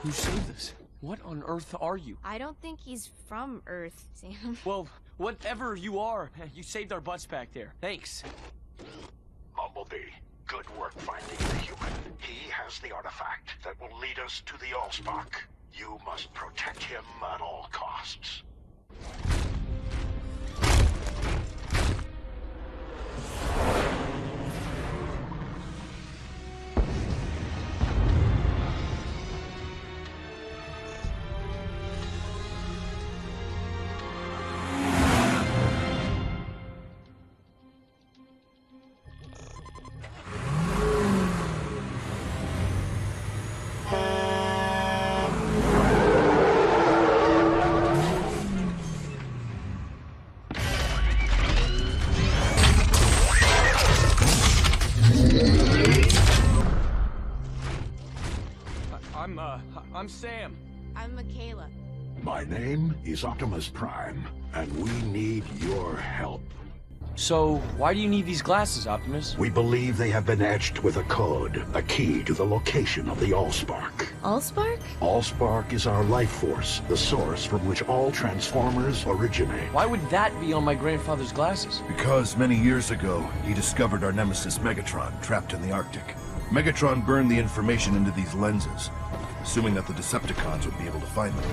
You saved us. What on earth are you? I don't think he's from Earth, Sam. Well, whatever you are, you saved our butts back there. Thanks. Bumblebee, good work finding the human. He has the artifact that will lead us to the Allspark. You must protect him at all costs. I'm Sam. I'm Michaela. My name is Optimus Prime, and we need your help. So, why do you need these glasses, Optimus? We believe they have been etched with a code, a key to the location of the Allspark. Allspark? Allspark is our life force, the source from which all Transformers originate. Why would that be on my grandfather's glasses? Because many years ago, he discovered our nemesis Megatron trapped in the Arctic. Megatron burned the information into these lenses, assuming that the Decepticons would be able to find them.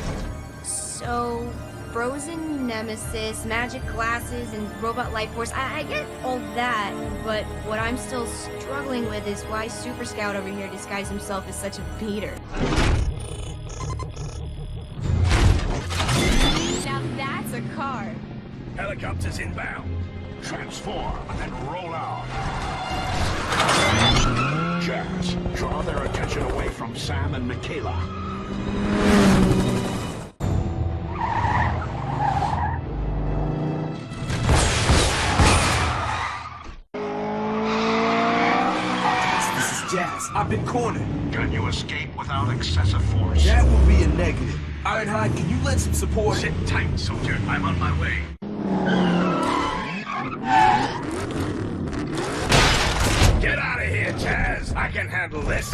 So, frozen nemesis, magic glasses, and robot life force, I get all that, but what I'm still struggling with is why Super Scout over here disguised himself as such a beater. Now that's a car. Helicopters inbound. Transform and roll out. Jazz, draw their attention away from Sam and Michaela. This is Jazz. I've been cornered. Can you escape without excessive force? That will be a negative. Ironhide, can you lend some support? Sit tight, soldier. I'm on my way. Get out of here, Jazz. I can handle this.